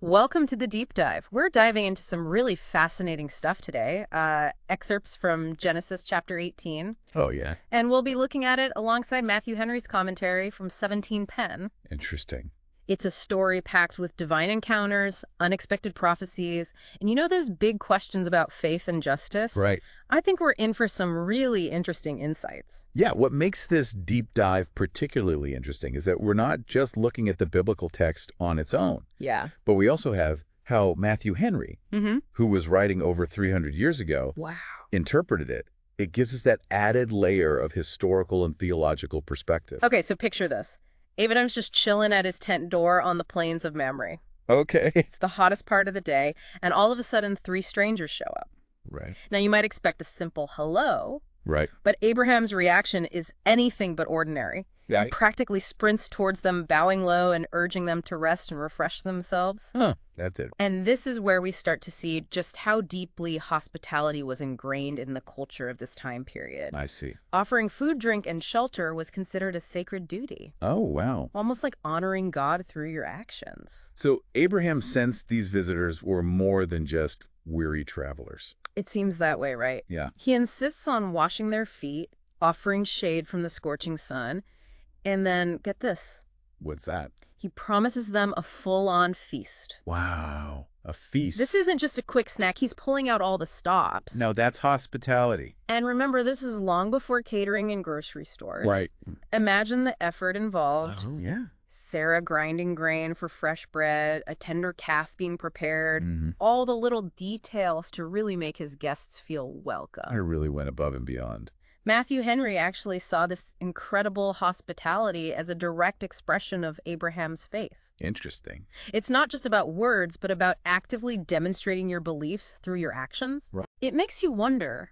Welcome to the deep dive. We're diving into some really fascinating stuff today, excerpts from Genesis chapter 18, Oh, yeah. and we'll be looking at it alongside Matthew Henry's commentary from 1710. Interesting. It's a story packed with divine encounters, unexpected prophecies, and those big questions about faith and justice? Right. I think we're in for some really interesting insights. Yeah, what makes this deep dive particularly interesting is that we're not just looking at the biblical text on its own, Yeah. but we also have how Matthew Henry, who was writing over 300 years ago, Wow. interpreted it. It gives us that added layer of historical and theological perspective. Okay, so picture this. Abraham's just chilling at his tent door on the plains of Mamre. Okay. It's the hottest part of the day, and all of a sudden, three strangers show up. Right. Now, you might expect a simple hello, Right. but Abraham's reaction is anything but ordinary. Yeah. He practically sprints towards them, bowing low and urging them to rest and refresh themselves. Huh. That's it. And this is where we start to see just how deeply hospitality was ingrained in the culture of this time period. I see. Offering food, drink, and shelter was considered a sacred duty, Oh, wow. almost like honoring God through your actions. So Abraham sensed these visitors were more than just weary travelers. It seems that way, right? Yeah. He insists on washing their feet, offering shade from the scorching sun, and then, get this, What's that? he promises them a full-on feast. Wow. A feast. This isn't just a quick snack. He's pulling out all the stops. Now that's hospitality. And remember, this is long before catering in grocery stores. Right. Imagine the effort involved. Oh, yeah. Sarah grinding grain for fresh bread, a tender calf being prepared, Mm-hmm. all the little details to really make his guests feel I welcome. really went above and beyond. Matthew Henry actually saw this incredible hospitality as a direct expression of Abraham's faith. Interesting. It's not just about words, but about actively demonstrating your beliefs through your actions. Right. It makes you wonder,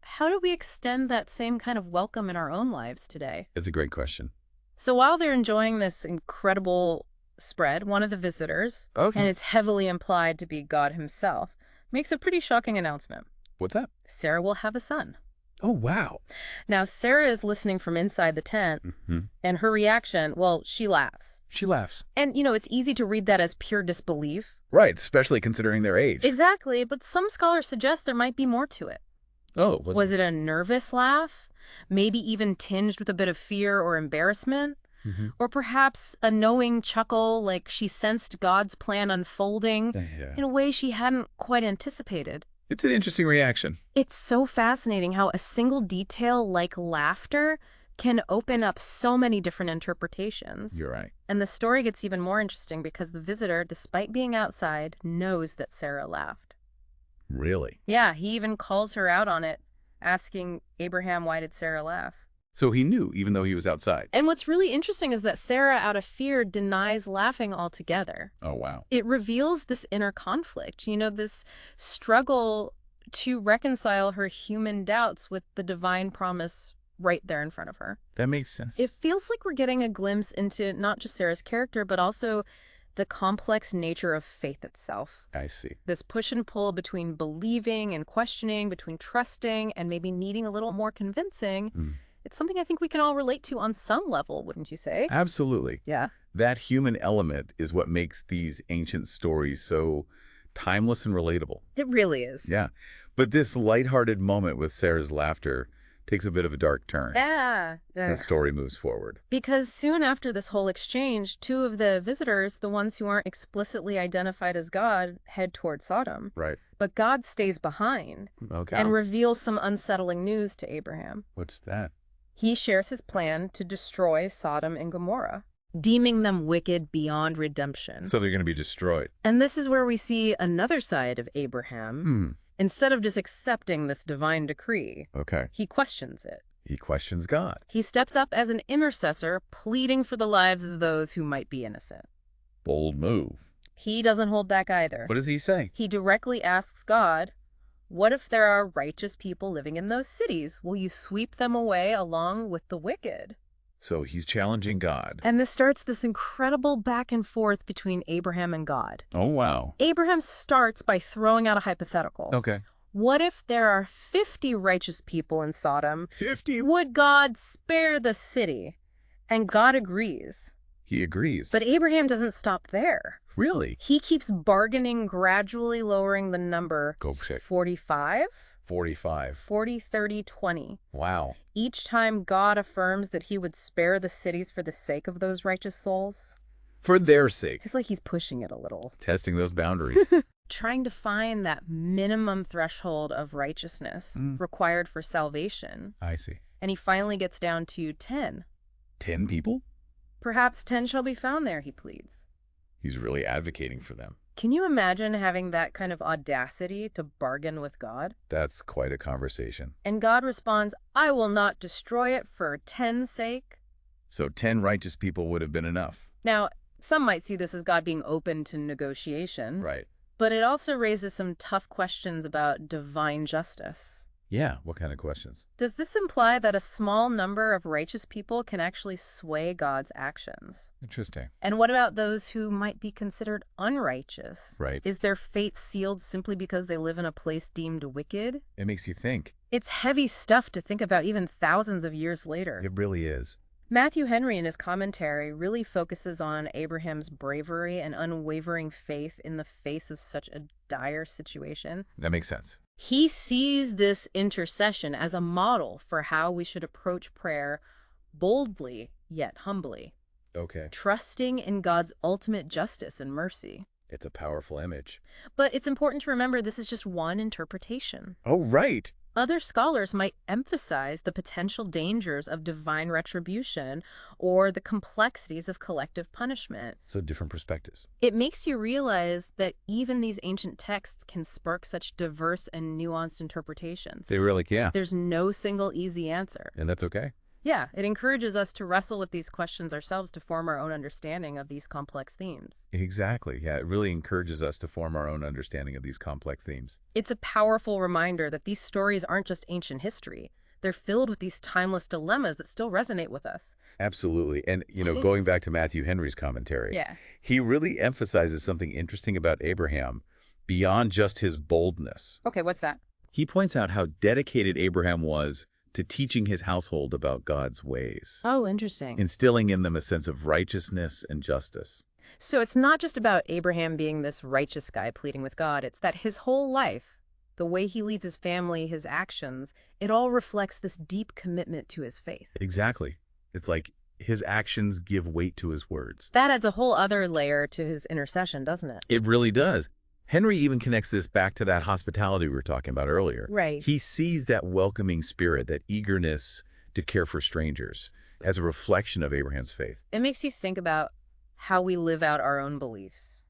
how do we extend that same kind of welcome in our own lives today? It's a great question. So while they're enjoying this incredible spread, one of the visitors, Okay. and it's heavily implied to be God himself, makes a pretty shocking announcement. What's that? Sarah will have a son. Oh, wow. Now, Sarah is listening from inside the tent, Mm-hmm. and her reaction, well, she laughs. She laughs. And, it's easy to read that as pure disbelief. Right, especially considering their age. Exactly, but some scholars suggest there might be more to it. Oh, Was it a nervous laugh? Maybe even tinged with a bit of fear or embarrassment? Mhm. Or perhaps a knowing chuckle, like she sensed God's plan unfolding Yeah. in a way she hadn't quite anticipated. It's an interesting reaction. It's so fascinating how a single detail like laughter can open up so many different interpretations. You're right. And the story gets even more interesting because the visitor, despite being outside, knows that Sarah laughed. Really? Yeah, he even calls her out on it, asking Abraham, why did Sarah laugh? So he knew, even though he was outside. And what's really interesting is that Sarah, out of fear, denies laughing altogether. Oh, wow. It reveals this inner conflict, this struggle to reconcile her human doubts with the divine promise right there in front of her. That makes sense. It feels like we're getting a glimpse into not just Sarah's character, but also the complex nature of faith itself. I see. This push and pull between believing and questioning, between trusting and maybe needing a little more convincing. Mm. It's something I think we can all relate to on some level, wouldn't you say? Absolutely. Yeah. That human element is what makes these ancient stories so timeless and relatable. It really is. Yeah. But this lighthearted moment with Sarah's laughter takes a bit of a dark turn. Yeah. The story moves forward. Because soon after this whole exchange, two of the visitors, the ones who aren't explicitly identified as God, head toward Sodom. Right. But God stays behind Okay. and reveals some unsettling news to Abraham. What's that? He shares his plan to destroy Sodom and Gomorrah, deeming them wicked beyond redemption. So they're going to be destroyed. And this is where we see another side of Abraham. Instead of just accepting this divine decree, Okay. he questions it. He questions God. He steps up as an intercessor, pleading for the lives of those who might be innocent. Bold move. He doesn't hold back either. What does he say? He directly asks God, what if there are righteous people living in those cities? Will you sweep them away along with the wicked? So he's challenging God. And this starts this incredible back and forth between Abraham and God. Oh, wow. Abraham starts by throwing out a hypothetical. Okay. What if there are 50 righteous people in Sodom? 50? Would God spare the city? And God agrees. He agrees. But Abraham doesn't stop there. Really? He keeps bargaining, gradually lowering the number Go check. 45, 45. 40, 30, 20. Wow. Each time God affirms that he would spare the cities for the sake of those righteous souls. For their sake. It's like he's pushing it a little. Testing those boundaries. Trying to find that minimum threshold of righteousness required for salvation. I see. And he finally gets down to 10. 10 people? Perhaps 10 shall be found there, he pleads. He's really advocating for them. Can you imagine having that kind of audacity to bargain with God? That's quite a conversation. And God responds, I will not destroy it for 10's sake. So 10 righteous people would have been enough. Now, some might see this as God being open to negotiation. Right. But it also raises some tough questions about divine justice. Yeah, what kind of questions? Does this imply that a small number of righteous people can actually sway God's actions? Interesting. And what about those who might be considered unrighteous? Right. Is their fate sealed simply because they live in a place deemed wicked? It makes you think. It's heavy stuff to think about even thousands of years later. It really is. Matthew Henry in his commentary really focuses on Abraham's bravery and unwavering faith in the face of such a dire situation. That makes sense. He sees this intercession as a model for how we should approach prayer boldly yet humbly, Okay. trusting in God's ultimate justice and mercy. It's a powerful image. But it's important to remember this is just one interpretation. Oh, right. Other scholars might emphasize the potential dangers of divine retribution or the complexities of collective punishment. So different perspectives. It makes you realize that even these ancient texts can spark such diverse and nuanced interpretations. They really can. There's no single easy answer. And that's okay. Yeah, it encourages us to wrestle with these questions ourselves to form our own understanding of these complex themes. Exactly. Yeah, it really encourages us to form our own understanding of these complex themes. It's a powerful reminder that these stories aren't just ancient history. They're filled with these timeless dilemmas that still resonate with us. Absolutely. And, going back to Matthew Henry's commentary, Yeah. he really emphasizes something interesting about Abraham beyond just his boldness. Okay, what's that? He points out how dedicated Abraham was to teaching his household about God's ways, Oh, interesting. instilling in them a sense of righteousness and justice. So it's not just about Abraham being this righteous guy pleading with God. It's that his whole life, the way he leads his family, his actions, it all reflects this deep commitment to his faith. Exactly. It's like his actions give weight to his words. That adds a whole other layer to his intercession, doesn't it? It really does. Henry even connects this back to that hospitality we were talking about earlier. Right. He sees that welcoming spirit, that eagerness to care for strangers, as a reflection of Abraham's faith. It makes you think about how we live out our own beliefs.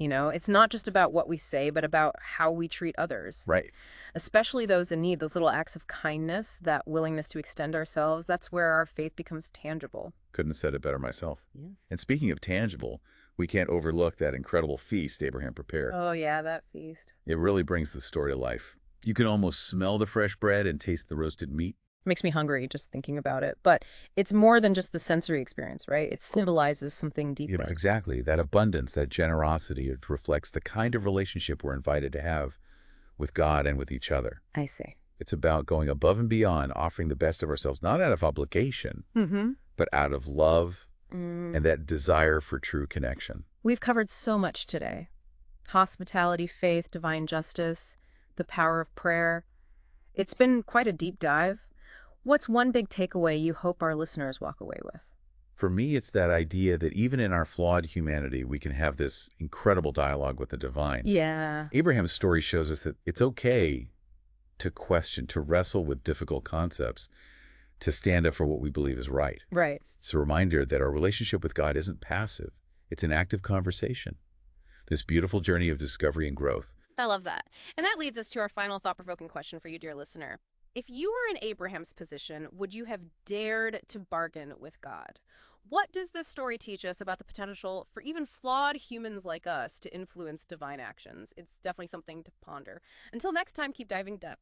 It's not just about what we say, but about how we treat others. Right. Especially those in need, those little acts of kindness, that willingness to extend ourselves, that's where our faith becomes tangible. Couldn't have said it better myself. Yeah. And speaking of tangible, we can't overlook that incredible feast Abraham prepared. Oh, yeah, that feast. It really brings the story to life. You can almost smell the fresh bread and taste the roasted meat. Makes me hungry just thinking about it. But it's more than just the sensory experience, right? It symbolizes something deeper. Yeah, exactly. That abundance, that generosity, it reflects the kind of relationship we're invited to have with God and with each other. I see. It's about going above and beyond, offering the best of ourselves, not out of obligation, but out of love and that desire for true connection. We've covered so much today. Hospitality, faith, divine justice, the power of prayer. It's been quite a deep dive. What's one big takeaway you hope our listeners walk away with? For me, it's that idea that even in our flawed humanity, we can have this incredible dialogue with the divine. Yeah. Abraham's story shows us that it's okay to question, to wrestle with difficult concepts, to stand up for what we believe is right. Right. It's a reminder that our relationship with God isn't passive. It's an active conversation. This beautiful journey of discovery and growth. I love that. And that leads us to our final thought-provoking question for you, dear listener. If you were in Abraham's position, would you have dared to bargain with God? What does this story teach us about the potential for even flawed humans like us to influence divine actions? It's definitely something to ponder. Until next time, keep diving deep.